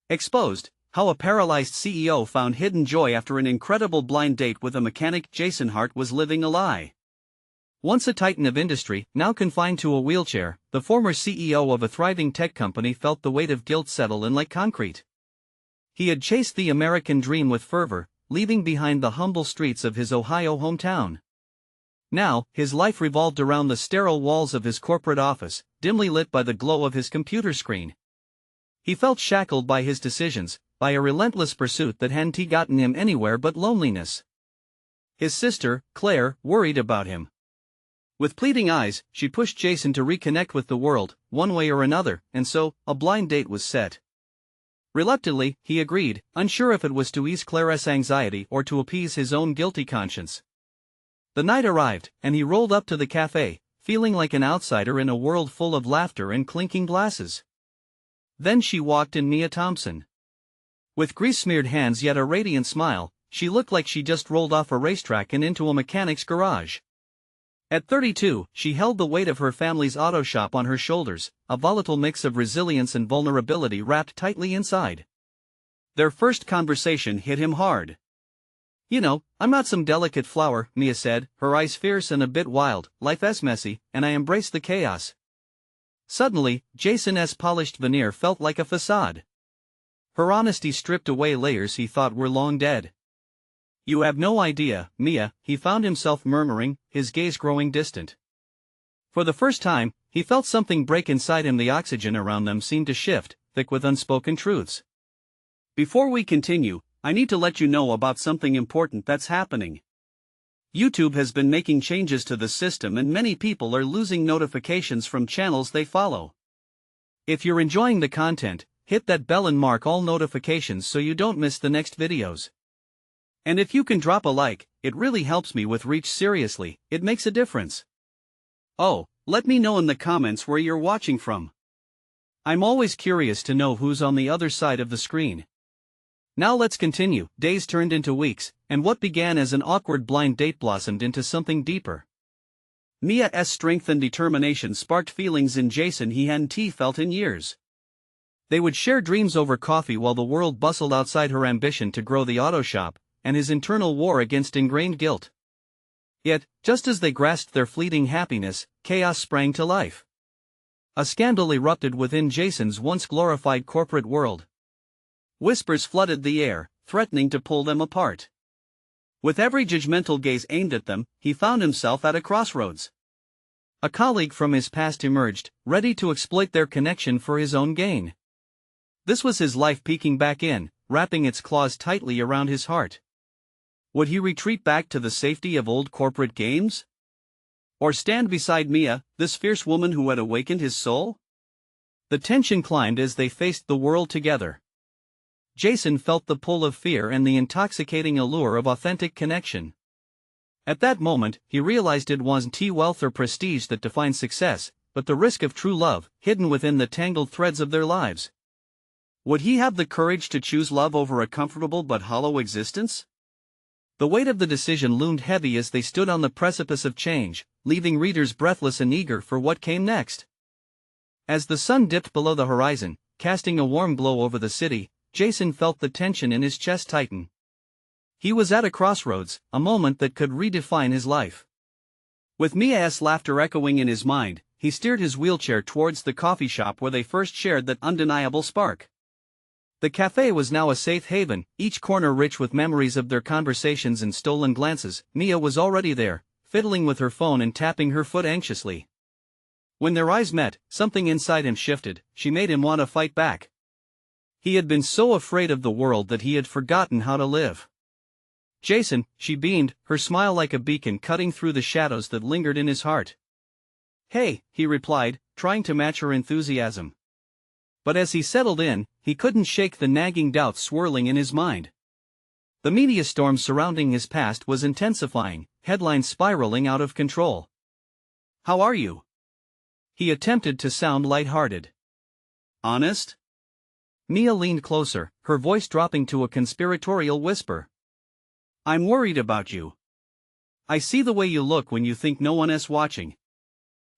Exposed, how a paralyzed CEO found hidden joy after an incredible blind date with a mechanic. Jason Hart was living a lie. Once a titan of industry, now confined to a wheelchair, the former CEO of a thriving tech company felt the weight of guilt settle in like concrete. He had chased the American dream with fervor, leaving behind the humble streets of his Ohio hometown. Now, his life revolved around the sterile walls of his corporate office, dimly lit by the glow of his computer screen. He felt shackled by his decisions, by a relentless pursuit that hadn't gotten him anywhere but loneliness. His sister, Claire, worried about him. With pleading eyes, she pushed Jason to reconnect with the world, one way or another, and so, a blind date was set. Reluctantly, he agreed, unsure if it was to ease Claire's anxiety or to appease his own guilty conscience. The night arrived, and he rolled up to the cafe, feeling like an outsider in a world full of laughter and clinking glasses. Then she walked in Mia Thompson. With grease-smeared hands yet a radiant smile, she looked like she just rolled off a racetrack and into a mechanic's garage. At 32, she held the weight of her family's auto shop on her shoulders, a volatile mix of resilience and vulnerability wrapped tightly inside. Their first conversation hit him hard. "You know, I'm not some delicate flower," Mia said, her eyes fierce and a bit wild. "Life's messy, and I embrace the chaos." Suddenly, Jason's polished veneer felt like a facade. Her honesty stripped away layers he thought were long dead. "You have no idea, Mia," he found himself murmuring, his gaze growing distant. For the first time, he felt something break inside him. The oxygen around them seemed to shift, thick with unspoken truths. "Before we continue, I need to let you know about something important that's happening. YouTube has been making changes to the system and many people are losing notifications from channels they follow. If you're enjoying the content, hit that bell and mark all notifications so you don't miss the next videos. And if you can drop a like, it really helps me with reach. Seriously, it makes a difference. Oh, let me know in the comments where you're watching from. I'm always curious to know who's on the other side of the screen." Now let's continue. Days turned into weeks, and what began as an awkward blind date blossomed into something deeper. Mia's strength and determination sparked feelings in Jason he hadn't felt in years. They would share dreams over coffee while the world bustled outside her ambition to grow the auto shop, and his internal war against ingrained guilt. Yet, just as they grasped their fleeting happiness, chaos sprang to life. A scandal erupted within Jason's once glorified corporate world. Whispers flooded the air, threatening to pull them apart. With every judgmental gaze aimed at them, he found himself at a crossroads. A colleague from his past emerged, ready to exploit their connection for his own gain. This was his life peeking back in, wrapping its claws tightly around his heart. Would he retreat back to the safety of old corporate games? Or stand beside Mia, this fierce woman who had awakened his soul? The tension climbed as they faced the world together. Jason felt the pull of fear and the intoxicating allure of authentic connection. At that moment, he realized it wasn't wealth or prestige that defined success, but the risk of true love, hidden within the tangled threads of their lives. Would he have the courage to choose love over a comfortable but hollow existence? The weight of the decision loomed heavy as they stood on the precipice of change, leaving readers breathless and eager for what came next. As the sun dipped below the horizon, casting a warm glow over the city, Jason felt the tension in his chest tighten. He was at a crossroads, a moment that could redefine his life. With Mia's laughter echoing in his mind, he steered his wheelchair towards the coffee shop where they first shared that undeniable spark. The cafe was now a safe haven, each corner rich with memories of their conversations and stolen glances. Mia was already there, fiddling with her phone and tapping her foot anxiously. When their eyes met, something inside him shifted. She made him want to fight back. He had been so afraid of the world that he had forgotten how to live. "Jason," she beamed, her smile like a beacon cutting through the shadows that lingered in his heart. "Hey," he replied, trying to match her enthusiasm. But as he settled in, he couldn't shake the nagging doubts swirling in his mind. The media storm surrounding his past was intensifying, headlines spiraling out of control. "How are you?" He attempted to sound lighthearted. "Honest?" Mia leaned closer, her voice dropping to a conspiratorial whisper. "I'm worried about you. I see the way you look when you think no one is watching."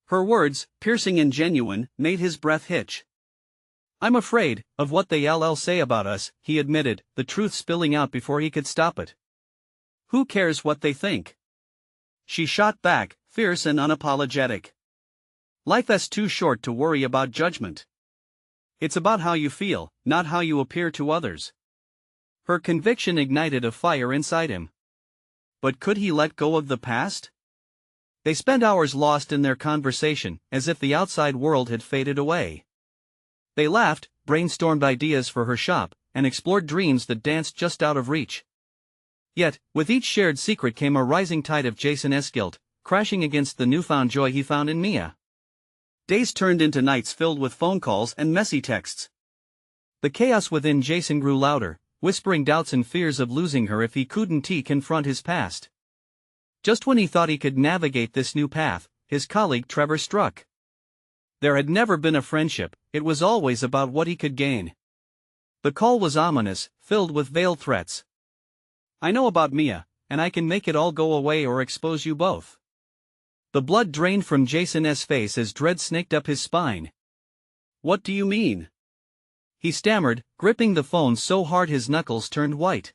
Her words, piercing and genuine, made his breath hitch. I'm afraid of what they'll say about us, he admitted, the truth spilling out before he could stop it. Who cares what they think? She shot back, fierce and unapologetic. Life's too short to worry about judgment. It's about how you feel, not how you appear to others. Her conviction ignited a fire inside him. But could he let go of the past? They spent hours lost in their conversation, as if the outside world had faded away. They laughed, brainstormed ideas for her shop, and explored dreams that danced just out of reach. Yet, with each shared secret came a rising tide of Jason's guilt, crashing against the newfound joy he found in Mia. Days turned into nights filled with phone calls and messy texts. The chaos within Jason grew louder, whispering doubts and fears of losing her if he couldn't confront his past. Just when he thought he could navigate this new path, his colleague Trevor struck. There had never been a friendship, it was always about what he could gain. The call was ominous, filled with veiled threats. I know about Mia, and I can make it all go away or expose you both. The blood drained from Jason's face as dread snaked up his spine. What do you mean? He stammered, gripping the phone so hard his knuckles turned white.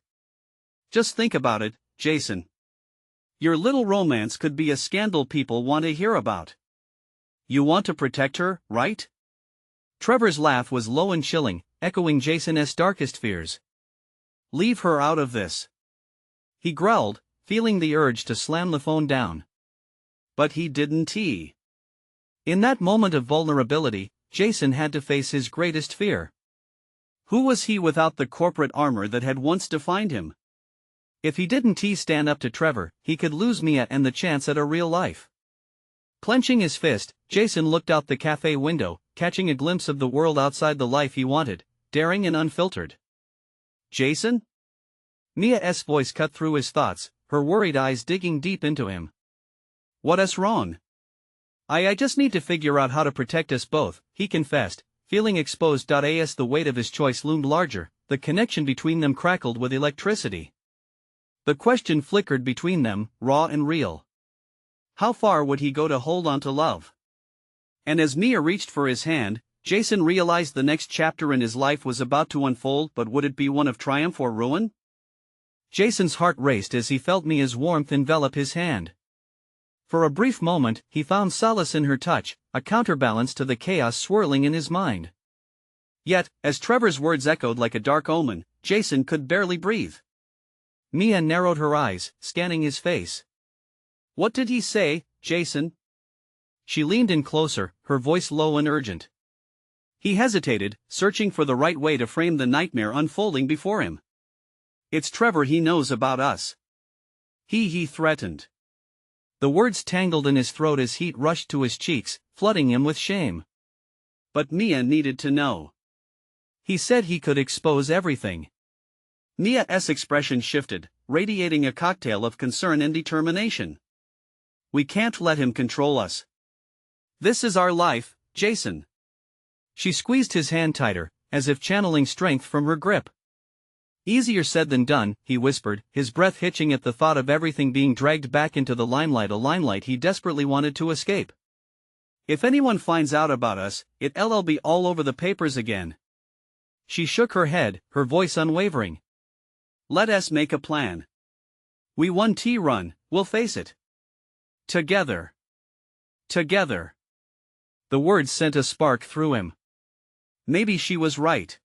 Just think about it, Jason. Your little romance could be a scandal people want to hear about. You want to protect her, right? Trevor's laugh was low and chilling, echoing Jason's darkest fears. Leave her out of this. He growled, feeling the urge to slam the phone down. But he didn't. In that moment of vulnerability, Jason had to face his greatest fear. Who was he without the corporate armor that had once defined him? If he didn't stand up to Trevor, he could lose Mia and the chance at a real life. Clenching his fist, Jason looked out the cafe window, catching a glimpse of the world outside the life he wanted, daring and unfiltered. Jason? Mia's voice cut through his thoughts, her worried eyes digging deep into him. What's wrong? I just need to figure out how to protect us both, he confessed, feeling exposed. As the weight of his choice loomed larger, the connection between them crackled with electricity. The question flickered between them, raw and real. How far would he go to hold on to love? And as Mia reached for his hand, Jason realized the next chapter in his life was about to unfold, but would it be one of triumph or ruin? Jason's heart raced as he felt Mia's warmth envelop his hand. For a brief moment, he found solace in her touch, a counterbalance to the chaos swirling in his mind. Yet, as Trevor's words echoed like a dark omen, Jason could barely breathe. Mia narrowed her eyes, scanning his face. What did he say, Jason? She leaned in closer, her voice low and urgent. He hesitated, searching for the right way to frame the nightmare unfolding before him. It's Trevor, he knows about us. He threatened. The words tangled in his throat as heat rushed to his cheeks, flooding him with shame. But Mia needed to know. He said he could expose everything. Mia's expression shifted, radiating a cocktail of concern and determination. We can't let him control us. This is our life, Jason. She squeezed his hand tighter, as if channeling strength from her grip. Easier said than done, he whispered, his breath hitching at the thought of everything being dragged back into the limelight, a limelight he desperately wanted to escape. If anyone finds out about us, it'll be all over the papers again. She shook her head, her voice unwavering. Let us make a plan. We won run, we'll face it. Together. Together. The words sent a spark through him. Maybe she was right.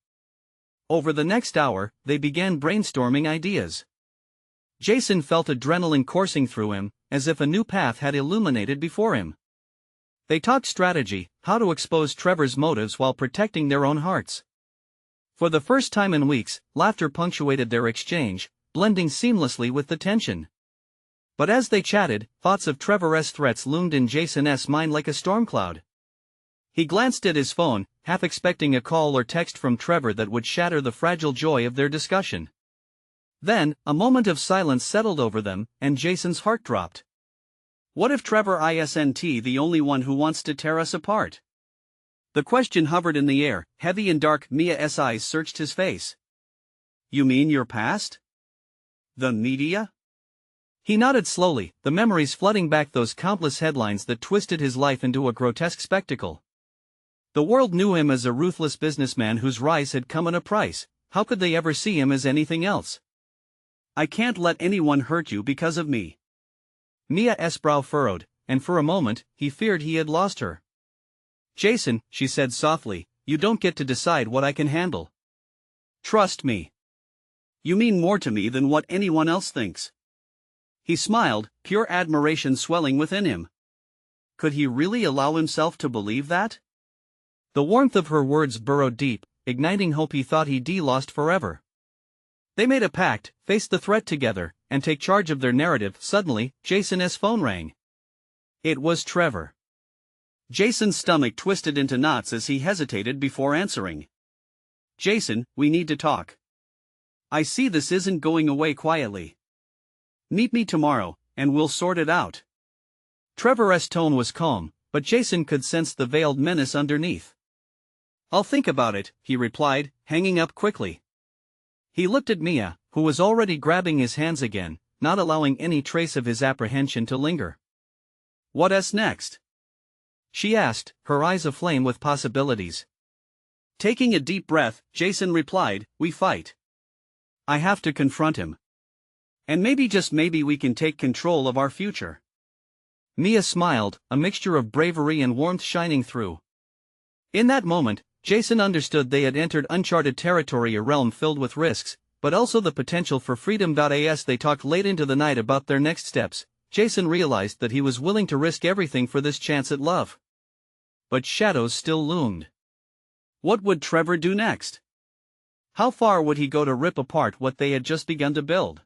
Over the next hour, they began brainstorming ideas. Jason felt adrenaline coursing through him, as if a new path had illuminated before him. They talked strategy, how to expose Trevor's motives while protecting their own hearts. For the first time in weeks, laughter punctuated their exchange, blending seamlessly with the tension. But as they chatted, thoughts of Trevor's threats loomed in Jason's mind like a storm cloud. He glanced at his phone, half expecting a call or text from Trevor that would shatter the fragile joy of their discussion. Then, a moment of silence settled over them, and Jason's heart dropped. What if Trevor isn't the only one who wants to tear us apart? The question hovered in the air, heavy and dark. Mia's eyes searched his face. You mean your past? The media? He nodded slowly, the memories flooding back, those countless headlines that twisted his life into a grotesque spectacle. The world knew him as a ruthless businessman whose rise had come at a price. How could they ever see him as anything else? I can't let anyone hurt you because of me. Mia's brow furrowed, and for a moment, he feared he had lost her. Jason, she said softly, you don't get to decide what I can handle. Trust me. You mean more to me than what anyone else thinks. He smiled, pure admiration swelling within him. Could he really allow himself to believe that? The warmth of her words burrowed deep, igniting hope he thought he'd lost forever. They made a pact, face the threat together, and take charge of their narrative. Suddenly, Jason's phone rang. It was Trevor. Jason's stomach twisted into knots as he hesitated before answering. Jason, we need to talk. I see this isn't going away quietly. Meet me tomorrow, and we'll sort it out. Trevor's tone was calm, but Jason could sense the veiled menace underneath. I'll think about it, he replied, hanging up quickly. He looked at Mia, who was already grabbing his hands again, not allowing any trace of his apprehension to linger. What's next? She asked, her eyes aflame with possibilities. Taking a deep breath, Jason replied, we fight. I have to confront him. And maybe just maybe we can take control of our future. Mia smiled, a mixture of bravery and warmth shining through. In that moment, Jason understood they had entered uncharted territory, a realm filled with risks, but also the potential for freedom. As they talked late into the night about their next steps, Jason realized that he was willing to risk everything for this chance at love. But shadows still loomed. What would Trevor do next? How far would he go to rip apart what they had just begun to build?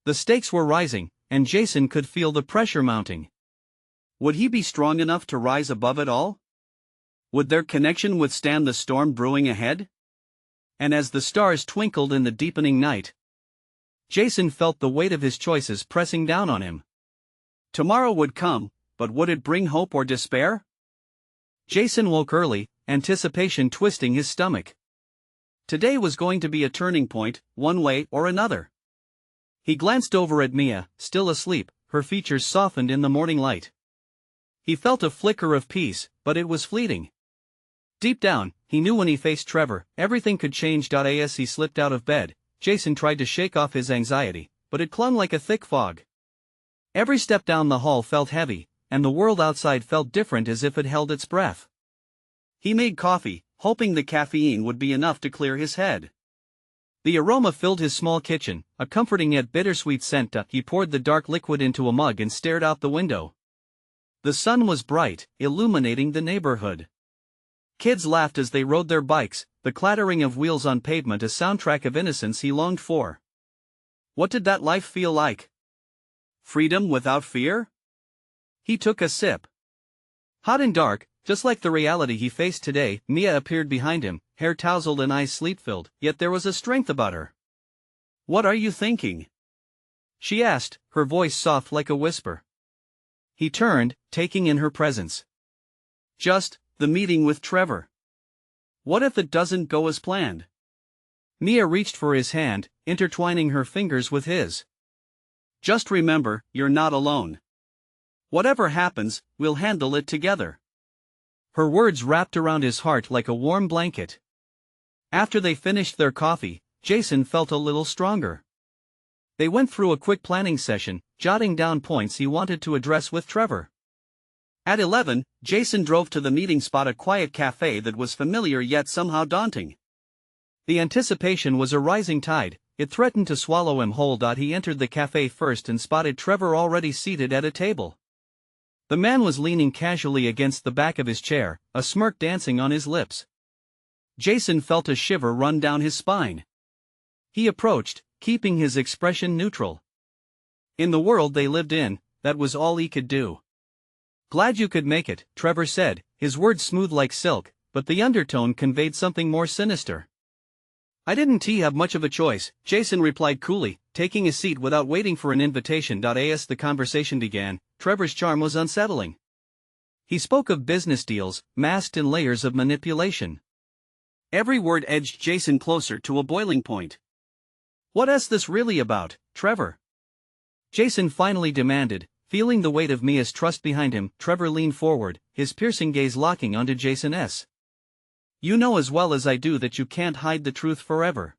The stakes were rising, and Jason could feel the pressure mounting. Would he be strong enough to rise above it all? Would their connection withstand the storm brewing ahead? And as the stars twinkled in the deepening night, Jason felt the weight of his choices pressing down on him. Tomorrow would come, but would it bring hope or despair? Jason woke early, anticipation twisting his stomach. Today was going to be a turning point, one way or another. He glanced over at Mia, still asleep, her features softened in the morning light. He felt a flicker of peace, but it was fleeting. Deep down, he knew when he faced Trevor, everything could change. As he slipped out of bed, Jason tried to shake off his anxiety, but it clung like a thick fog. Every step down the hall felt heavy, and the world outside felt different, as if it held its breath. He made coffee, hoping the caffeine would be enough to clear his head. The aroma filled his small kitchen, a comforting yet bittersweet scent. He poured the dark liquid into a mug and stared out the window. The sun was bright, illuminating the neighborhood. Kids laughed as they rode their bikes, the clattering of wheels on pavement a soundtrack of innocence he longed for. What did that life feel like? Freedom without fear? He took a sip. Hot and dark, just like the reality he faced today, Mia appeared behind him, hair tousled and eyes sleep-filled, yet there was a strength about her. What are you thinking? She asked, her voice soft like a whisper. He turned, taking in her presence. Just the meeting with Trevor. What if it doesn't go as planned? Mia reached for his hand, intertwining her fingers with his. Just remember, you're not alone. Whatever happens, we'll handle it together. Her words wrapped around his heart like a warm blanket. After they finished their coffee, Jason felt a little stronger. They went through a quick planning session, jotting down points he wanted to address with Trevor. At 11, Jason drove to the meeting spot, a quiet cafe that was familiar yet somehow daunting. The anticipation was a rising tide, it threatened to swallow him whole. He entered the cafe first and spotted Trevor already seated at a table. The man was leaning casually against the back of his chair, a smirk dancing on his lips. Jason felt a shiver run down his spine. He approached, keeping his expression neutral. In the world they lived in, that was all he could do. Glad you could make it, Trevor said, his words smooth like silk, but the undertone conveyed something more sinister. I didn't have much of a choice, Jason replied coolly, taking a seat without waiting for an invitation. As the conversation began, Trevor's charm was unsettling. He spoke of business deals, masked in layers of manipulation. Every word edged Jason closer to a boiling point. What's this really about, Trevor? Jason finally demanded, feeling the weight of Mia's trust behind him. Trevor leaned forward, his piercing gaze locking onto Jason's. You know as well as I do that you can't hide the truth forever.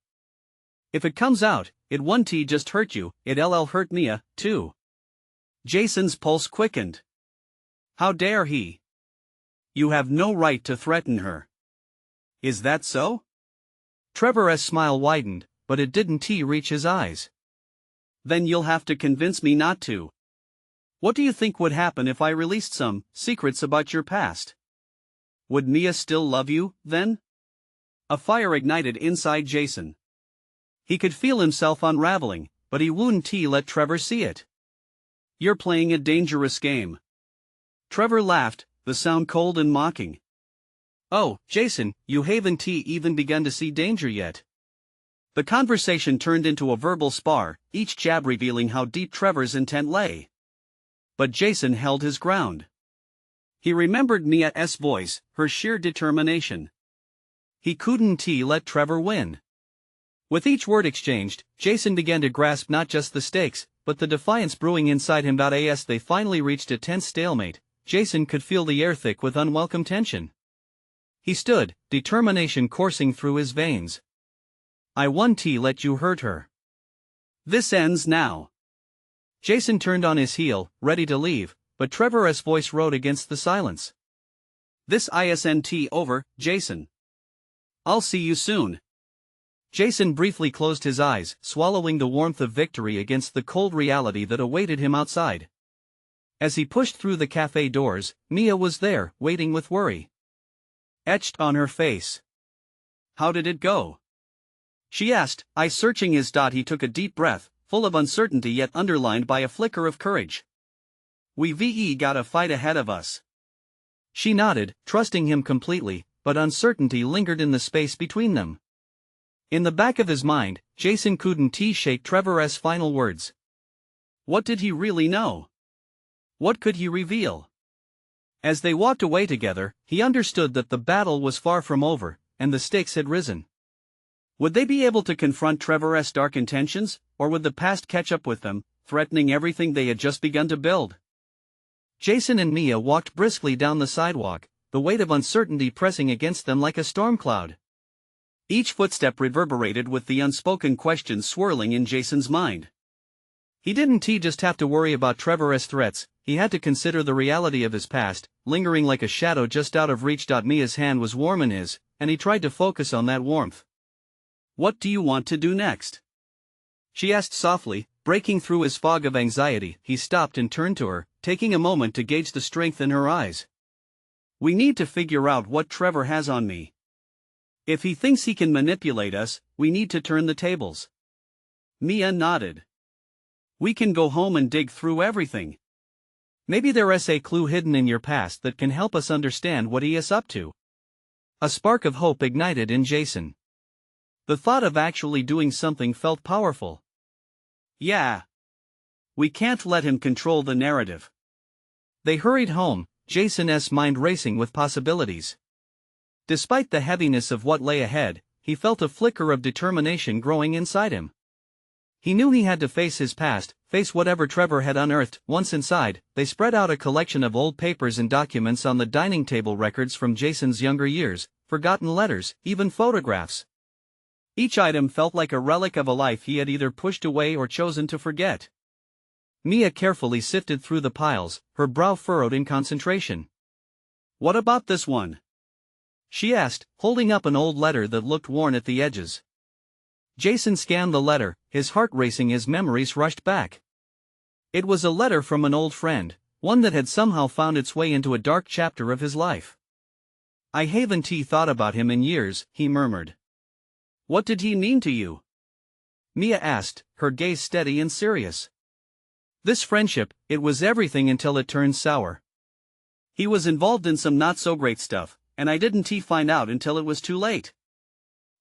If it comes out, it won't just hurt you, it'll hurt Mia, too. Jason's pulse quickened. How dare he? You have no right to threaten her. Is that so? Trevor's smile widened, but it didn't reach his eyes. Then you'll have to convince me not to. What do you think would happen if I released some secrets about your past? Would Mia still love you, then? A fire ignited inside Jason. He could feel himself unraveling, but he wouldn't let Trevor see it. You're playing a dangerous game. Trevor laughed, the sound cold and mocking. Oh, Jason, you haven't even begun to see danger yet. The conversation turned into a verbal spar, each jab revealing how deep Trevor's intent lay. But Jason held his ground. He remembered Mia's voice, her sheer determination. He couldn't let Trevor win. With each word exchanged, Jason began to grasp not just the stakes, but the defiance brewing inside him. As they finally reached a tense stalemate, Jason could feel the air thick with unwelcome tension. He stood, determination coursing through his veins. I won't let you hurt her. This ends now. Jason turned on his heel, ready to leave, but Trevor's voice rode against the silence. This isn't over, Jason. I'll see you soon. Jason briefly closed his eyes, swallowing the warmth of victory against the cold reality that awaited him outside. As he pushed through the cafe doors, Mia was there, waiting with worry etched on her face. How did it go? She asked, eyes searching his. He took a deep breath, full of uncertainty yet underlined by a flicker of courage. We've got a fight ahead of us. She nodded, trusting him completely, but uncertainty lingered in the space between them. In the back of his mind, Jason couldn't shake Trevor's final words. What did he really know? What could he reveal? As they walked away together, he understood that the battle was far from over, and the stakes had risen. Would they be able to confront Trevor's dark intentions, or would the past catch up with them, threatening everything they had just begun to build? Jason and Mia walked briskly down the sidewalk, the weight of uncertainty pressing against them like a storm cloud. Each footstep reverberated with the unspoken questions swirling in Jason's mind. He didn't just have to worry about Trevor's threats, he had to consider the reality of his past, lingering like a shadow just out of reach. Mia's hand was warm in his, and he tried to focus on that warmth. What do you want to do next? She asked softly, breaking through his fog of anxiety. He stopped and turned to her, taking a moment to gauge the strength in her eyes. We need to figure out what Trevor has on me. If he thinks he can manipulate us, we need to turn the tables. Mia nodded. We can go home and dig through everything. Maybe there's a clue hidden in your past that can help us understand what he is up to. A spark of hope ignited in Jason. The thought of actually doing something felt powerful. Yeah. We can't let him control the narrative. They hurried home, Jason's mind racing with possibilities. Despite the heaviness of what lay ahead, he felt a flicker of determination growing inside him. He knew he had to face his past, face whatever Trevor had unearthed. Once inside, they spread out a collection of old papers and documents on the dining table, records from Jason's younger years, forgotten letters, even photographs. Each item felt like a relic of a life he had either pushed away or chosen to forget. Mia carefully sifted through the piles, her brow furrowed in concentration. What about this one? She asked, holding up an old letter that looked worn at the edges. Jason scanned the letter, his heart racing as memories rushed back. It was a letter from an old friend, one that had somehow found its way into a dark chapter of his life. I haven't thought about him in years, he murmured. What did he mean to you? Mia asked, her gaze steady and serious. This friendship, it was everything until it turned sour. He was involved in some not-so-great stuff, and I didn't find out until it was too late.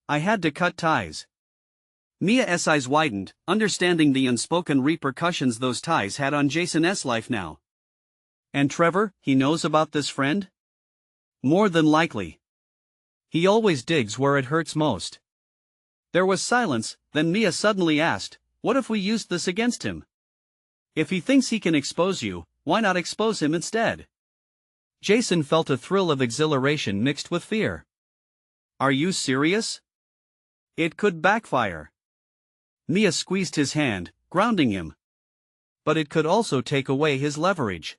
I had to cut ties. Mia's eyes widened, understanding the unspoken repercussions those ties had on Jason's life now. And Trevor, he knows about this friend? More than likely. He always digs where it hurts most. There was silence, then Mia suddenly asked, what if we used this against him? If he thinks he can expose you, why not expose him instead? Jason felt a thrill of exhilaration mixed with fear. Are you serious? It could backfire. Mia squeezed his hand, grounding him. But it could also take away his leverage.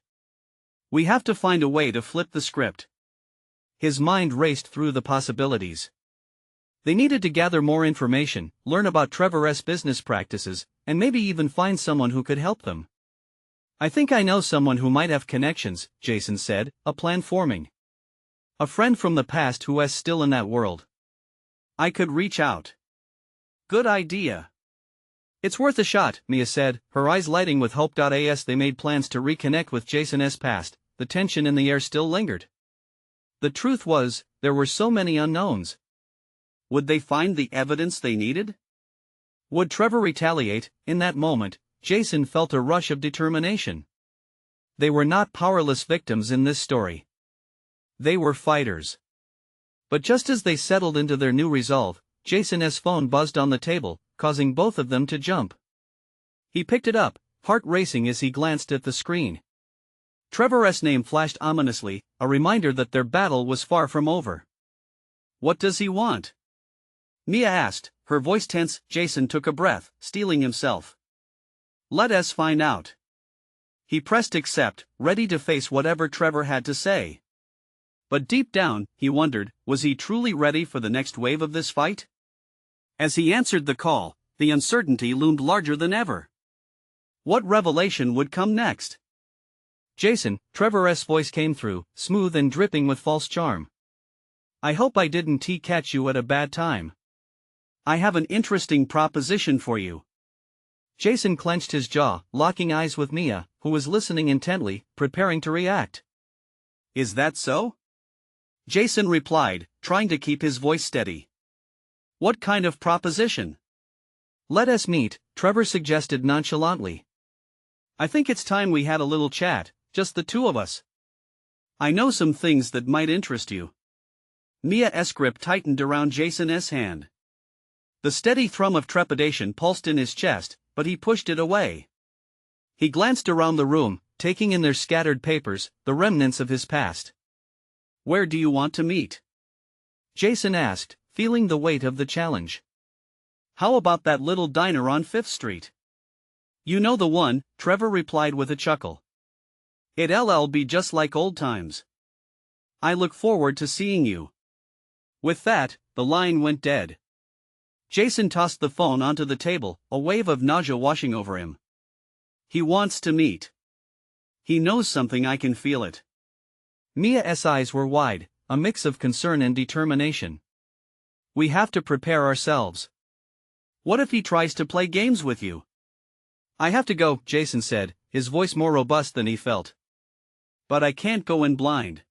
We have to find a way to flip the script. His mind raced through the possibilities. They needed to gather more information, learn about Trevor's business practices, and maybe even find someone who could help them. I think I know someone who might have connections, Jason said, a plan forming. A friend from the past who is still in that world. I could reach out. Good idea. It's worth a shot, Mia said, her eyes lighting with hope. As they made plans to reconnect with Jason's past, the tension in the air still lingered. The truth was, there were so many unknowns. Would they find the evidence they needed? Would Trevor retaliate? In that moment, Jason felt a rush of determination. They were not powerless victims in this story. They were fighters. But just as they settled into their new resolve, Jason's phone buzzed on the table, causing both of them to jump. He picked it up, heart racing as he glanced at the screen. Trevor's name flashed ominously, a reminder that their battle was far from over. What does he want? Mia asked, her voice tense. Jason took a breath, steeling himself. Let us find out. He pressed accept, ready to face whatever Trevor had to say. But deep down, he wondered, was he truly ready for the next wave of this fight? As he answered the call, the uncertainty loomed larger than ever. What revelation would come next? Jason, Trevor's voice came through, smooth and dripping with false charm. I hope I didn't catch you at a bad time. I have an interesting proposition for you. Jason clenched his jaw, locking eyes with Mia, who was listening intently, preparing to react. Is that so? Jason replied, trying to keep his voice steady. What kind of proposition? Let us meet, Trevor suggested nonchalantly. I think it's time we had a little chat, just the two of us. I know some things that might interest you. Mia's grip tightened around Jason's hand. The steady thrum of trepidation pulsed in his chest, but he pushed it away. He glanced around the room, taking in their scattered papers, the remnants of his past. Where do you want to meet? Jason asked, feeling the weight of the challenge. How about that little diner on 5th Street? You know the one, Trevor replied with a chuckle. It'll be just like old times. I look forward to seeing you. With that, the line went dead. Jason tossed the phone onto the table, a wave of nausea washing over him. He wants to meet. He knows something. I can feel it. Mia's eyes were wide, a mix of concern and determination. We have to prepare ourselves. What if he tries to play games with you? I have to go, Jason said, his voice more robust than he felt. But I can't go in blind.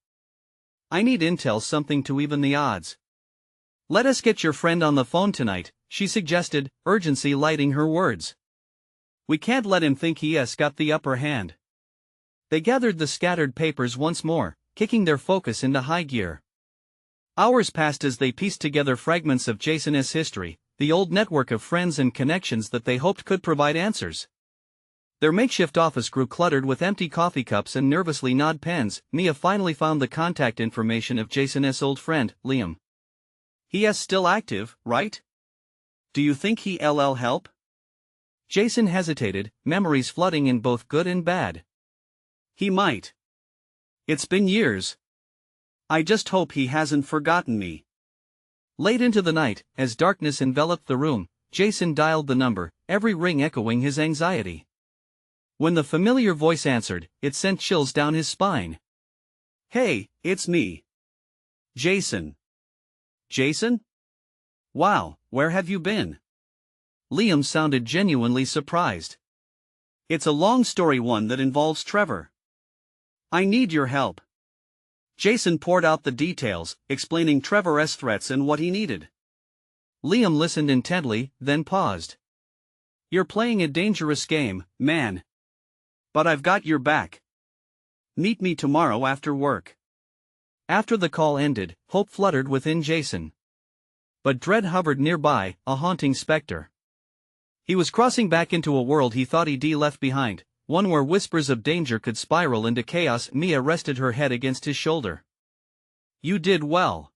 I need intel, something to even the odds. Let us get your friend on the phone tonight, she suggested, urgency lighting her words. We can't let him think he has got the upper hand. They gathered the scattered papers once more, kicking their focus into high gear. Hours passed as they pieced together fragments of Jason's history, the old network of friends and connections that they hoped could provide answers. Their makeshift office grew cluttered with empty coffee cups and nervously gnawed pens. Mia finally found the contact information of Jason's old friend, Liam. He is still active, right? Do you think he'll help? Jason hesitated, memories flooding in both good and bad. He might. It's been years. I just hope he hasn't forgotten me. Late into the night, as darkness enveloped the room, Jason dialed the number, every ring echoing his anxiety. When the familiar voice answered, it sent chills down his spine. Hey, it's me. Jason. Jason? Wow, where have you been? Liam sounded genuinely surprised. It's a long story, one that involves Trevor. I need your help. Jason poured out the details, explaining Trevor's threats and what he needed. Liam listened intently, then paused. You're playing a dangerous game, man. But I've got your back. Meet me tomorrow after work. After the call ended, hope fluttered within Jason. But dread hovered nearby, a haunting specter. He was crossing back into a world he thought he'd left behind, one where whispers of danger could spiral into chaos. Mia rested her head against his shoulder. You did well.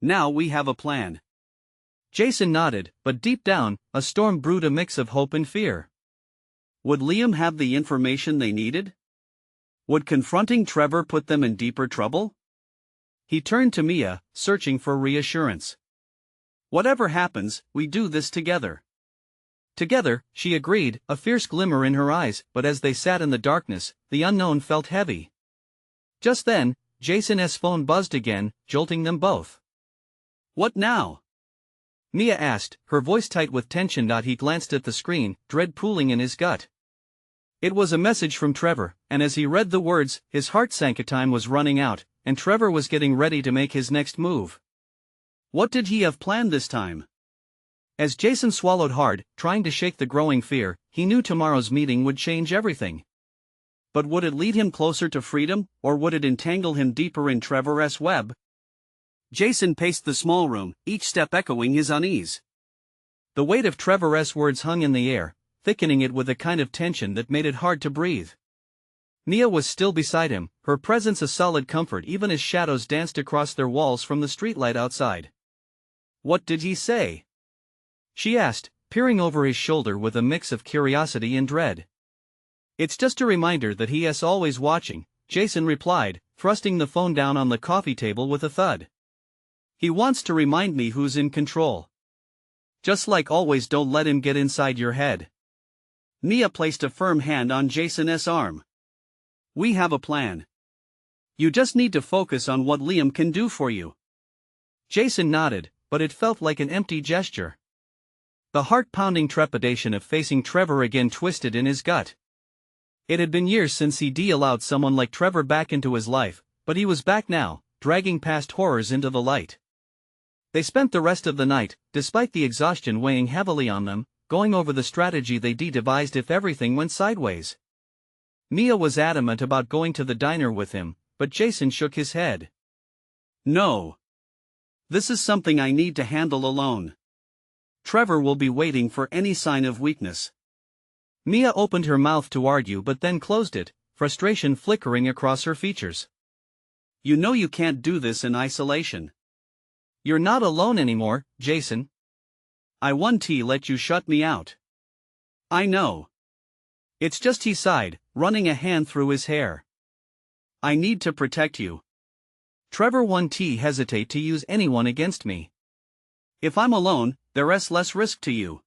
Now we have a plan. Jason nodded, but deep down, a storm brewed a mix of hope and fear. Would Liam have the information they needed? Would confronting Trevor put them in deeper trouble? He turned to Mia, searching for reassurance. Whatever happens, we do this together. Together, she agreed, a fierce glimmer in her eyes, but as they sat in the darkness, the unknown felt heavy. Just then, Jason's phone buzzed again, jolting them both. What now? Mia asked, her voice tight with tension. He glanced at the screen, dread pooling in his gut. It was a message from Trevor, and as he read the words, his heart sank. Time was running out, and Trevor was getting ready to make his next move. What did he have planned this time? As Jason swallowed hard, trying to shake the growing fear, he knew tomorrow's meeting would change everything. But would it lead him closer to freedom, or would it entangle him deeper in Trevor's web? Jason paced the small room, each step echoing his unease. The weight of Trevor's words hung in the air, thickening it with a kind of tension that made it hard to breathe. Mia was still beside him, her presence a solid comfort even as shadows danced across their walls from the streetlight outside. What did he say? She asked, peering over his shoulder with a mix of curiosity and dread. It's just a reminder that he is always watching, Jason replied, thrusting the phone down on the coffee table with a thud. He wants to remind me who's in control. Just like always, don't let him get inside your head. Mia placed a firm hand on Jason's arm. We have a plan. You just need to focus on what Liam can do for you. Jason nodded, but it felt like an empty gesture. The heart-pounding trepidation of facing Trevor again twisted in his gut. It had been years since he'd allowed someone like Trevor back into his life, but he was back now, dragging past horrors into the light. They spent the rest of the night, despite the exhaustion weighing heavily on them, going over the strategy they devised if everything went sideways. Mia was adamant about going to the diner with him, but Jason shook his head. No. This is something I need to handle alone. Trevor will be waiting for any sign of weakness. Mia opened her mouth to argue but then closed it, frustration flickering across her features. You know you can't do this in isolation. You're not alone anymore, Jason. I won't let you shut me out. I know. It's just he sighed, running a hand through his hair. I need to protect you. Trevor won't hesitate to use anyone against me. If I'm alone, there's less risk to you.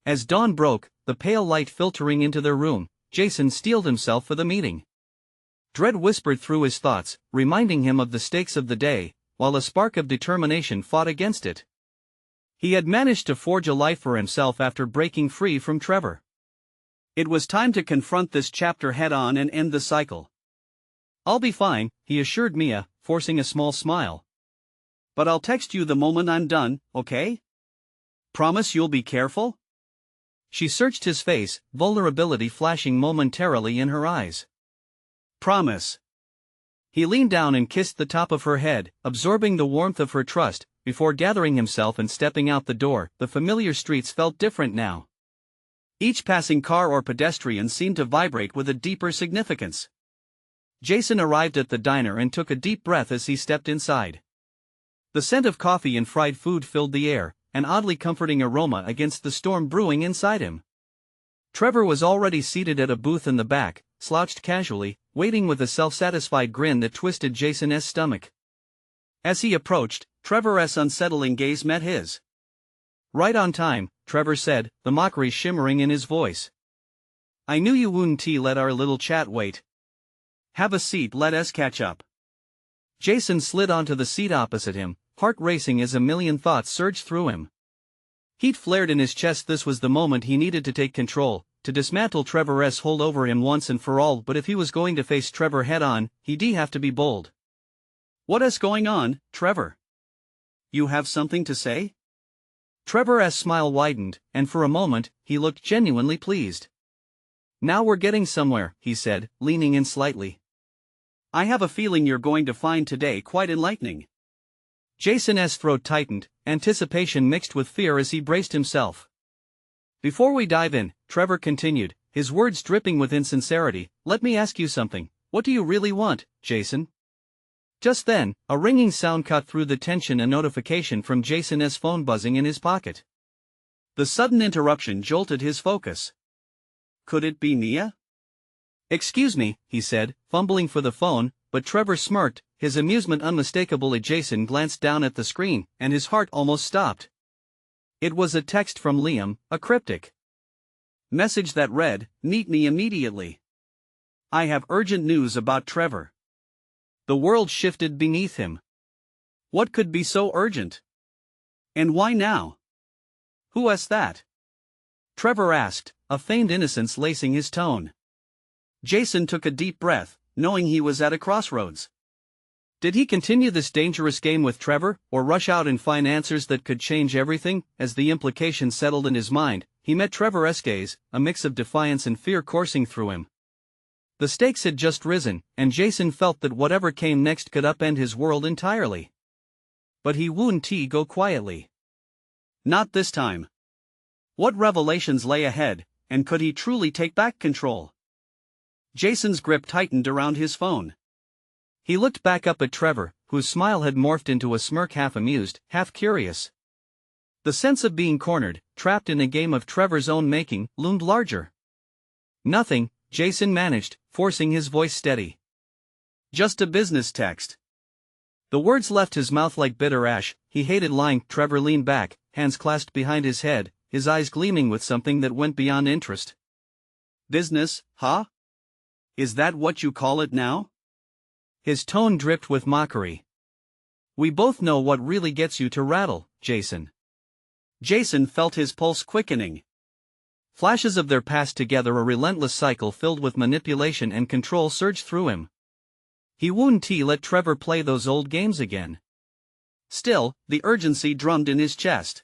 As dawn broke, the pale light filtering into their room, Jason steeled himself for the meeting. Dread whispered through his thoughts, reminding him of the stakes of the day, while a spark of determination fought against it. He had managed to forge a life for himself after breaking free from Trevor. It was time to confront this chapter head-on and end the cycle. I'll be fine, he assured Mia, forcing a small smile. But I'll text you the moment I'm done, okay? Promise you'll be careful? She searched his face, vulnerability flashing momentarily in her eyes. Promise. He leaned down and kissed the top of her head, absorbing the warmth of her trust, before gathering himself and stepping out the door. The familiar streets felt different now. Each passing car or pedestrian seemed to vibrate with a deeper significance. Jason arrived at the diner and took a deep breath as he stepped inside. The scent of coffee and fried food filled the air, an oddly comforting aroma against the storm brewing inside him. Trevor was already seated at a booth in the back, slouched casually, waiting with a self-satisfied grin that twisted Jason's stomach. As he approached, Trevor's unsettling gaze met his. Right on time, Trevor said, the mockery shimmering in his voice. I knew you wouldn't let our little chat wait. Have a seat, let us catch up. Jason slid onto the seat opposite him, heart racing as a million thoughts surged through him. Heat flared in his chest. This was the moment he needed to take control, to dismantle Trevor's hold over him once and for all. But if he was going to face Trevor head-on, he'd have to be bold. What is going on, Trevor? You have something to say? Trevor's smile widened, and for a moment, he looked genuinely pleased. Now we're getting somewhere, he said, leaning in slightly. I have a feeling you're going to find today quite enlightening. Jason's throat tightened, anticipation mixed with fear as he braced himself. Before we dive in, Trevor continued, his words dripping with insincerity, let me ask you something. What do you really want, Jason? Just then, a ringing sound cut through the tension, a notification from Jason's phone buzzing in his pocket. The sudden interruption jolted his focus. Could it be Mia? "Excuse me," he said, fumbling for the phone, but Trevor smirked, his amusement unmistakable. Jason glanced down at the screen, and his heart almost stopped. It was a text from Liam, a cryptic message that read, "Meet me immediately. I have urgent news about Trevor." The world shifted beneath him. What could be so urgent? And why now? "Who asked that?" Trevor asked, a feigned innocence lacing his tone. Jason took a deep breath, knowing he was at a crossroads. Did he continue this dangerous game with Trevor, or rush out and find answers that could change everything? As the implications settled in his mind, he met Trevor's gaze, a mix of defiance and fear coursing through him. The stakes had just risen, and Jason felt that whatever came next could upend his world entirely. But he wouldn't go quietly. Not this time. What revelations lay ahead, and could he truly take back control? Jason's grip tightened around his phone. He looked back up at Trevor, whose smile had morphed into a smirk, half amused, half curious. The sense of being cornered, trapped in a game of Trevor's own making, loomed larger. "Nothing," Jason managed, forcing his voice steady. "Just a business text." The words left his mouth like bitter ash. He hated lying. Trevor leaned back, hands clasped behind his head, his eyes gleaming with something that went beyond interest. "Business, huh? Is that what you call it now?" His tone dripped with mockery. "We both know what really gets you to rattle, Jason." Jason felt his pulse quickening. Flashes of their past together, a relentless cycle filled with manipulation and control, surged through him. He wouldn't let Trevor play those old games again. Still, the urgency drummed in his chest.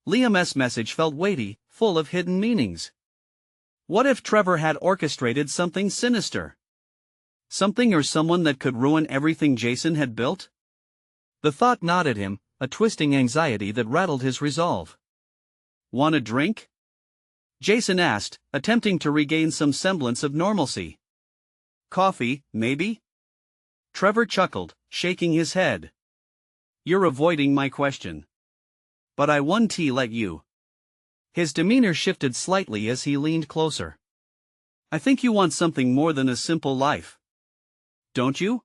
Liam's message felt weighty, full of hidden meanings. What if Trevor had orchestrated something sinister? Something or someone that could ruin everything Jason had built? The thought gnawed at him, a twisting anxiety that rattled his resolve. "Want a drink?" Jason asked, attempting to regain some semblance of normalcy. "Coffee, maybe?" Trevor chuckled, shaking his head. "You're avoiding my question. But I won't let you." His demeanor shifted slightly as he leaned closer. "I think you want something more than a simple life. Don't you?"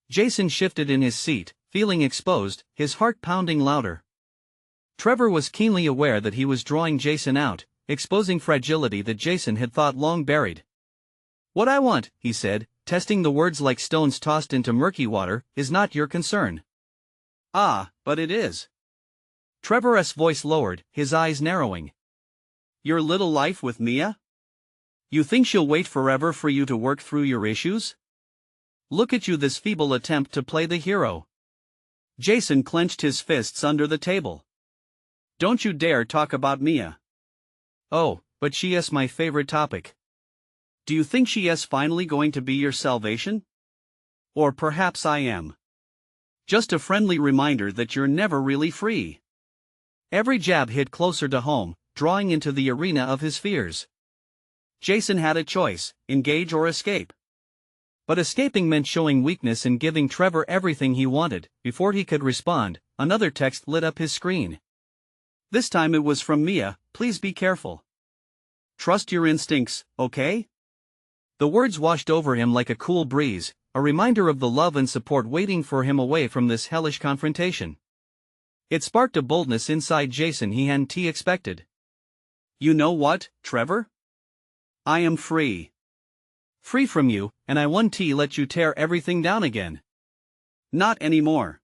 Jason shifted in his seat, feeling exposed, his heart pounding louder. Trevor was keenly aware that he was drawing Jason out, exposing fragility that Jason had thought long buried. "What I want," he said, testing the words like stones tossed into murky water, "is not your concern." "Ah, but it is." Trevor's voice lowered, his eyes narrowing. "Your little life with Mia? You think she'll wait forever for you to work through your issues? Look at you, this feeble attempt to play the hero." Jason clenched his fists under the table. "Don't you dare talk about Mia." "Oh, but she is my favorite topic." "Do you think she is finally going to be your salvation? Or perhaps I am. Just a friendly reminder that you're never really free." Every jab hit closer to home, drawing into the arena of his fears. Jason had a choice: engage or escape. But escaping meant showing weakness and giving Trevor everything he wanted. Before he could respond, another text lit up his screen. This time it was from Mia: "Please be careful. Trust your instincts, okay?" The words washed over him like a cool breeze, a reminder of the love and support waiting for him away from this hellish confrontation. It sparked a boldness inside Jason he hadn't expected. "You know what, Trevor? I am free. Free from you, and I won't let you tear everything down again. Not anymore."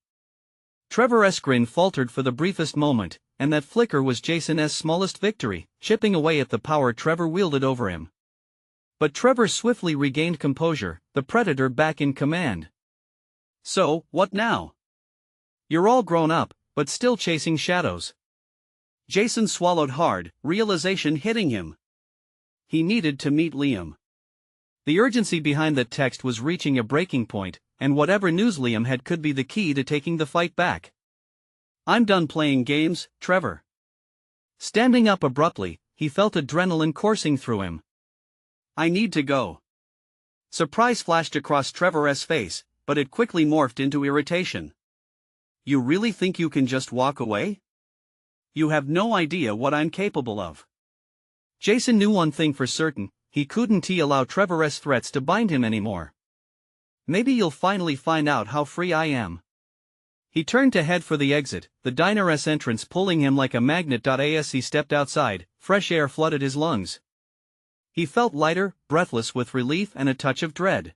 Trevor's grin faltered for the briefest moment, and that flicker was Jason's smallest victory, chipping away at the power Trevor wielded over him. But Trevor swiftly regained composure, the predator back in command. "So, what now? You're all grown up, but still chasing shadows." Jason swallowed hard, realization hitting him. He needed to meet Liam. The urgency behind that text was reaching a breaking point, and whatever news Liam had could be the key to taking the fight back. "I'm done playing games, Trevor." Standing up abruptly, he felt adrenaline coursing through him. "I need to go." Surprise flashed across Trevor's face, but it quickly morphed into irritation. You really think you can just walk away? You have no idea what I'm capable of. Jason knew one thing for certain, he couldn't allow Trevor's threats to bind him anymore. Maybe you'll finally find out how free I am. He turned to head for the exit, the diner's entrance pulling him like a magnet. As he stepped outside, fresh air flooded his lungs. He felt lighter, breathless with relief and a touch of dread.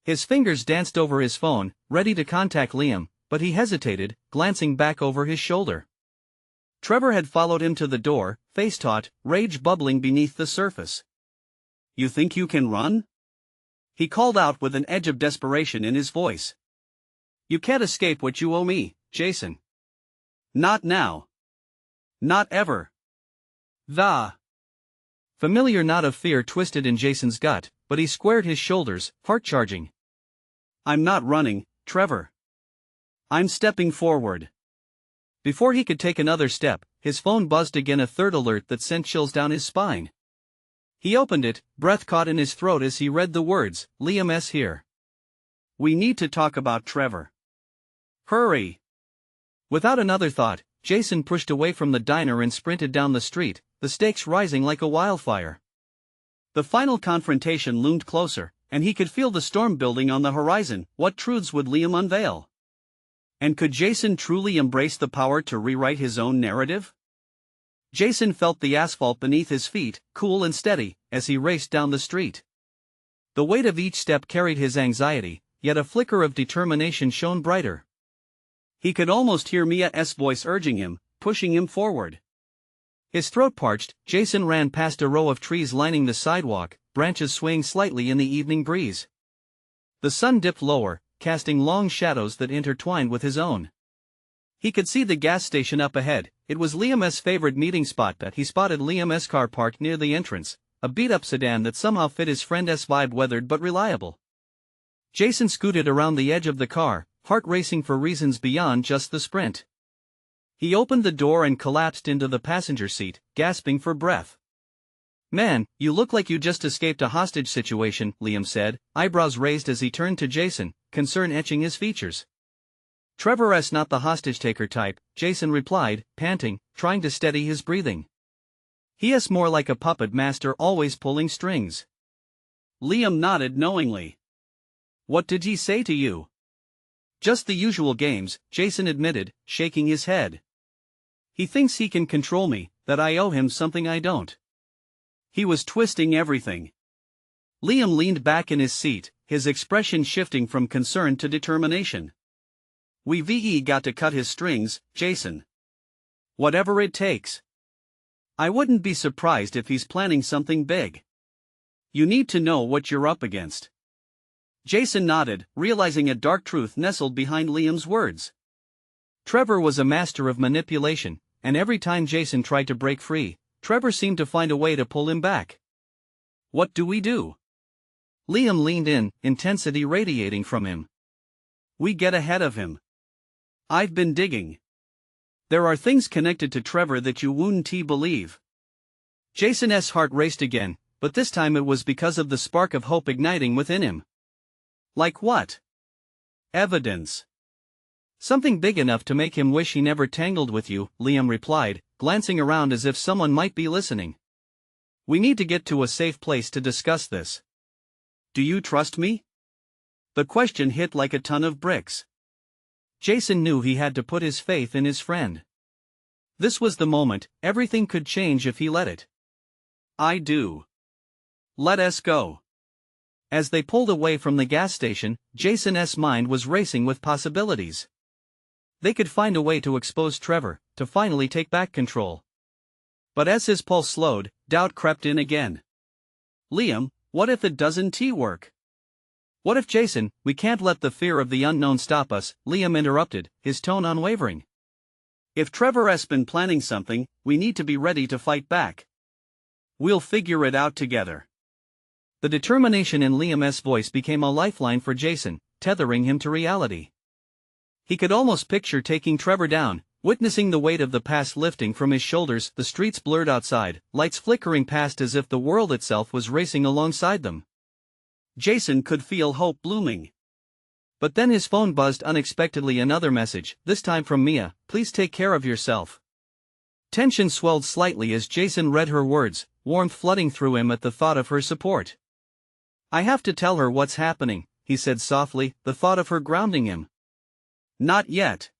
His fingers danced over his phone, ready to contact Liam, but he hesitated, glancing back over his shoulder. Trevor had followed him to the door, face taut, rage bubbling beneath the surface. You think you can run? He called out with an edge of desperation in his voice. You can't escape what you owe me, Jason. Not now. Not ever. The familiar knot of fear twisted in Jason's gut, but he squared his shoulders, heart charging. I'm not running, Trevor. I'm stepping forward. Before he could take another step, his phone buzzed again, a third alert that sent chills down his spine. He opened it, breath caught in his throat as he read the words, Liam's here. We need to talk about Trevor. Hurry. Without another thought, Jason pushed away from the diner and sprinted down the street, the stakes rising like a wildfire. The final confrontation loomed closer, and he could feel the storm building on the horizon. What truths would Liam unveil? And could Jason truly embrace the power to rewrite his own narrative? Jason felt the asphalt beneath his feet, cool and steady, as he raced down the street. The weight of each step carried his anxiety, yet a flicker of determination shone brighter. He could almost hear Mia's voice urging him, pushing him forward. His throat parched, Jason ran past a row of trees lining the sidewalk, branches swaying slightly in the evening breeze. The sun dipped lower, casting long shadows that intertwined with his own. He could see the gas station up ahead. It was Liam's favorite meeting spot. That he spotted Liam's car parked near the entrance, a beat-up sedan that somehow fit his friend's vibe, weathered but reliable. Jason scooted around the edge of the car, heart racing for reasons beyond just the sprint. He opened the door and collapsed into the passenger seat, gasping for breath. Man, you look like you just escaped a hostage situation, Liam said, eyebrows raised as he turned to Jason, concern etching his features. Trevor's not the hostage-taker type, Jason replied, panting, trying to steady his breathing. He is more like a puppet master, always pulling strings. Liam nodded knowingly. What did he say to you? Just the usual games, Jason admitted, shaking his head. He thinks he can control me, that I owe him something I don't. He was twisting everything. Liam leaned back in his seat, his expression shifting from concern to determination. We've got to cut his strings, Jason. Whatever it takes. I wouldn't be surprised if he's planning something big. You need to know what you're up against. Jason nodded, realizing a dark truth nestled behind Liam's words. Trevor was a master of manipulation, and every time Jason tried to break free, Trevor seemed to find a way to pull him back. What do we do? Liam leaned in, intensity radiating from him. We get ahead of him. I've been digging. There are things connected to Trevor that you wouldn't believe. Jason's heart raced again, but this time it was because of the spark of hope igniting within him. Like what? Evidence. Something big enough to make him wish he never tangled with you, Liam replied, glancing around as if someone might be listening. We need to get to a safe place to discuss this. Do you trust me? The question hit like a ton of bricks. Jason knew he had to put his faith in his friend. This was the moment, everything could change if he let it. I do. Let us go. As they pulled away from the gas station, Jason's mind was racing with possibilities. They could find a way to expose Trevor, to finally take back control. But as his pulse slowed, doubt crept in again. Liam, what if it doesn't work? What if Jason, we can't let the fear of the unknown stop us, Liam interrupted, his tone unwavering. If Trevor's been planning something, we need to be ready to fight back. We'll figure it out together. The determination in Liam's voice became a lifeline for Jason, tethering him to reality. He could almost picture taking Trevor down, witnessing the weight of the past lifting from his shoulders, the streets blurred outside, lights flickering past as if the world itself was racing alongside them. Jason could feel hope blooming. But then his phone buzzed unexpectedly, another message, this time from Mia, please take care of yourself. Tension swelled slightly as Jason read her words, warmth flooding through him at the thought of her support. I have to tell her what's happening, he said softly, the thought of her grounding him. Not yet.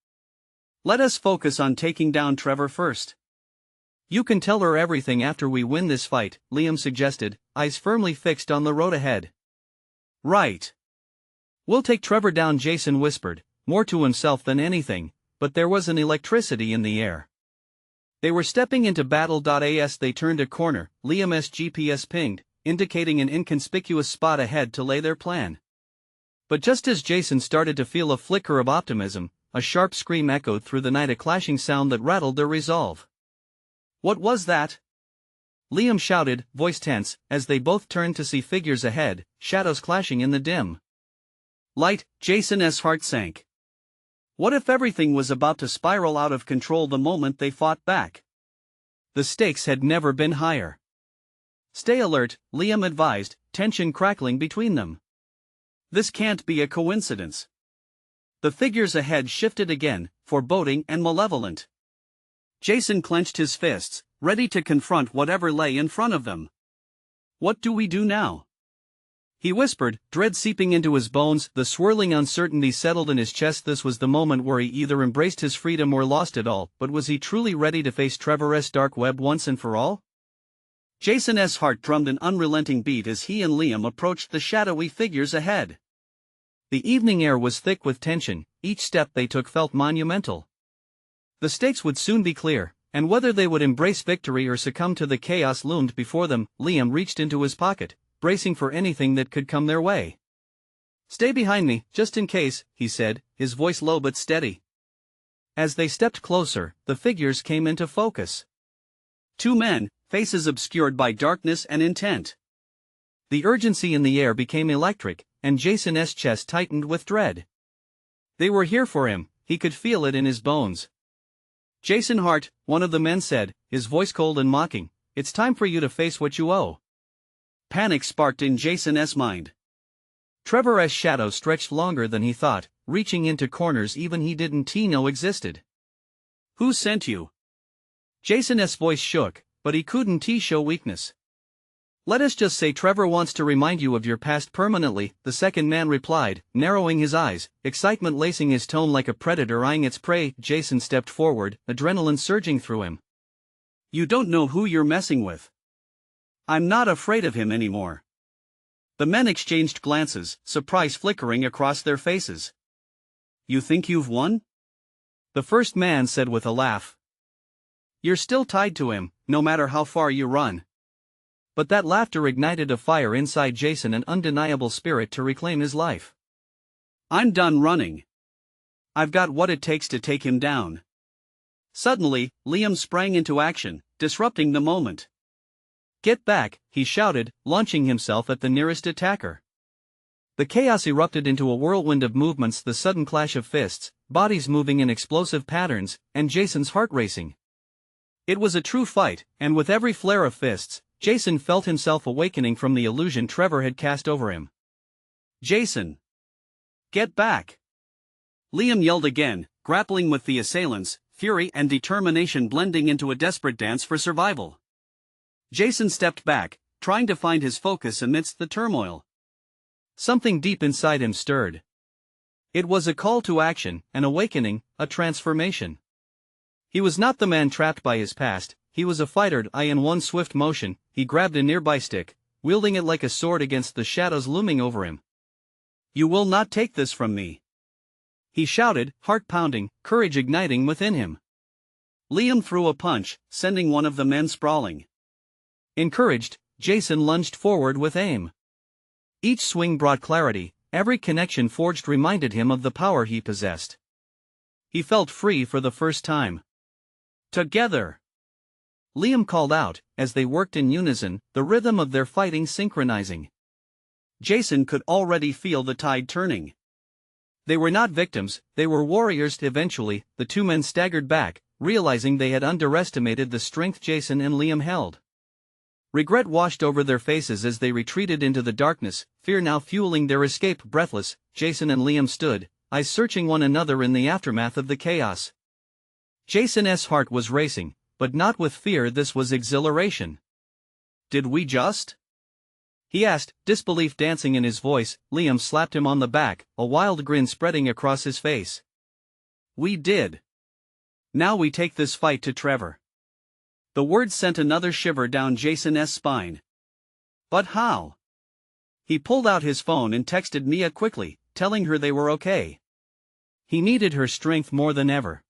Let us focus on taking down Trevor first. You can tell her everything after we win this fight, Liam suggested, eyes firmly fixed on the road ahead. Right. We'll take Trevor down, Jason whispered, more to himself than anything, but there was an electricity in the air. They were stepping into battle. As they turned a corner, Liam's GPS pinged, indicating an inconspicuous spot ahead to lay their plan. But just as Jason started to feel a flicker of optimism, a sharp scream echoed through the night, a clashing sound that rattled their resolve. What was that? Liam shouted, voice tense, as they both turned to see figures ahead, shadows clashing in the dim light. Jason's heart sank. What if everything was about to spiral out of control the moment they fought back? The stakes had never been higher. Stay alert, Liam advised, tension crackling between them. This can't be a coincidence. The figures ahead shifted again, foreboding and malevolent. Jason clenched his fists, ready to confront whatever lay in front of them. What do we do now? He whispered, dread seeping into his bones. The swirling uncertainty settled in his chest. This was the moment where he either embraced his freedom or lost it all, but was he truly ready to face Trevor's dark web once and for all? Jason's heart drummed an unrelenting beat as he and Liam approached the shadowy figures ahead. The evening air was thick with tension, each step they took felt monumental. The stakes would soon be clear, and whether they would embrace victory or succumb to the chaos loomed before them. Liam reached into his pocket, bracing for anything that could come their way. Stay behind me, just in case, he said, his voice low but steady. As they stepped closer, the figures came into focus. Two men, faces obscured by darkness and intent. The urgency in the air became electric, and Jason's chest tightened with dread. They were here for him, he could feel it in his bones. Jason Hart, one of the men said, his voice cold and mocking, it's time for you to face what you owe. Panic sparked in Jason's mind. Trevor's shadow stretched longer than he thought, reaching into corners even he didn't know existed. Who sent you? Jason's voice shook, but he couldn't show weakness. Let us just say Trevor wants to remind you of your past permanently, the second man replied, narrowing his eyes, excitement lacing his tone like a predator eyeing its prey. Jason stepped forward, adrenaline surging through him. You don't know who you're messing with. I'm not afraid of him anymore. The men exchanged glances, surprise flickering across their faces. You think you've won? The first man said with a laugh. You're still tied to him, no matter how far you run. But that laughter ignited a fire inside Jason, an undeniable spirit to reclaim his life. I'm done running. I've got what it takes to take him down. Suddenly, Liam sprang into action, disrupting the moment. Get back, he shouted, launching himself at the nearest attacker. The chaos erupted into a whirlwind of movements, the sudden clash of fists, bodies moving in explosive patterns, and Jason's heart racing. It was a true fight, and with every flare of fists, Jason felt himself awakening from the illusion Trevor had cast over him. Jason! Get back! Liam yelled again, grappling with the assailants, fury and determination blending into a desperate dance for survival. Jason stepped back, trying to find his focus amidst the turmoil. Something deep inside him stirred. It was a call to action, an awakening, a transformation. He was not the man trapped by his past, he was a fighter. In one swift motion, he grabbed a nearby stick, wielding it like a sword against the shadows looming over him. You will not take this from me! He shouted, heart pounding, courage igniting within him. Liam threw a punch, sending one of the men sprawling. Encouraged, Jason lunged forward with aim. Each swing brought clarity, every connection forged reminded him of the power he possessed. He felt free for the first time. Together! Liam called out, as they worked in unison, the rhythm of their fighting synchronizing. Jason could already feel the tide turning. They were not victims, they were warriors. Eventually, the two men staggered back, realizing they had underestimated the strength Jason and Liam held. Regret washed over their faces as they retreated into the darkness, fear now fueling their escape. Breathless, Jason and Liam stood, eyes searching one another in the aftermath of the chaos. Jason's heart was racing, but not with fear, this was exhilaration. "Did we just?" he asked, disbelief dancing in his voice. Liam slapped him on the back, a wild grin spreading across his face. "We did. Now we take this fight to Trevor." The words sent another shiver down Jason's spine. "But how?" He pulled out his phone and texted Mia quickly, telling her they were okay. He needed her strength more than ever.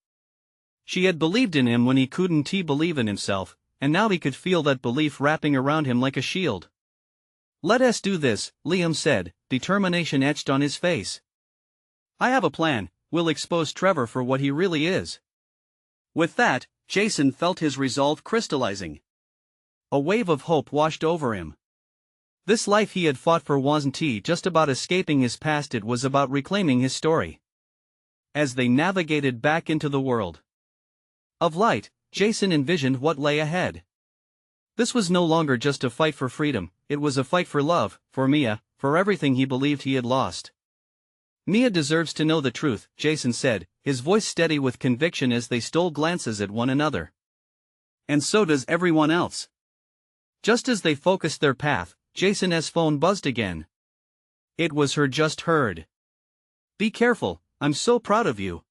She had believed in him when he couldn't believe in himself, and now he could feel that belief wrapping around him like a shield. "Let us do this," Liam said, determination etched on his face. "I have a plan, we'll expose Trevor for what he really is." With that, Jason felt his resolve crystallizing. A wave of hope washed over him. This life he had fought for wasn't just about escaping his past, it was about reclaiming his story. As they navigated back into the world of light, Jason envisioned what lay ahead. This was no longer just a fight for freedom, it was a fight for love, for Mia, for everything he believed he had lost. "Mia deserves to know the truth," Jason said, his voice steady with conviction as they stole glances at one another. "And so does everyone else." Just as they focused their path, Jason's phone buzzed again. It was her just heard. "Be careful, I'm so proud of you."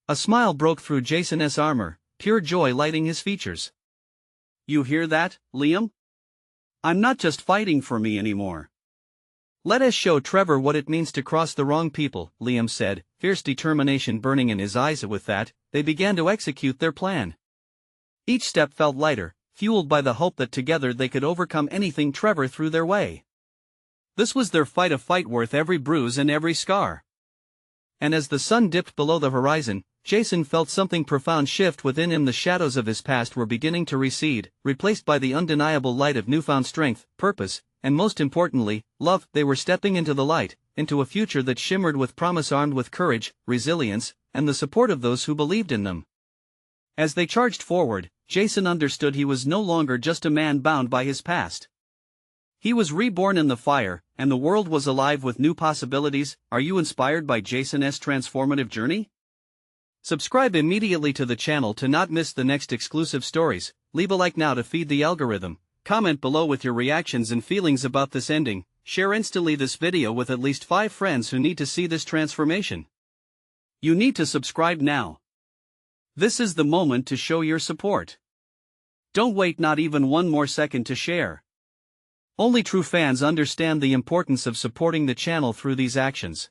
A smile broke through Jason's armor, pure joy lighting his features. "You hear that, Liam? I'm not just fighting for me anymore. Let us show Trevor what it means to cross the wrong people," Liam said, fierce determination burning in his eyes. With that, they began to execute their plan. Each step felt lighter, fueled by the hope that together they could overcome anything Trevor threw their way. This was their fight, a fight worth every bruise and every scar. And as the sun dipped below the horizon, Jason felt something profound shift within him. The shadows of his past were beginning to recede, replaced by the undeniable light of newfound strength, purpose, and most importantly, love. They were stepping into the light, into a future that shimmered with promise, armed with courage, resilience, and the support of those who believed in them. As they charged forward, Jason understood he was no longer just a man bound by his past. He was reborn in the fire, and the world was alive with new possibilities. Are you inspired by Jason's transformative journey? Subscribe immediately to the channel to not miss the next exclusive stories. Leave a like now to feed the algorithm. Comment below with your reactions and feelings about this ending. Share instantly this video with at least 5 friends who need to see this transformation. You need to subscribe now. This is the moment to show your support. Don't wait not even one more second to share. Only true fans understand the importance of supporting the channel through these actions.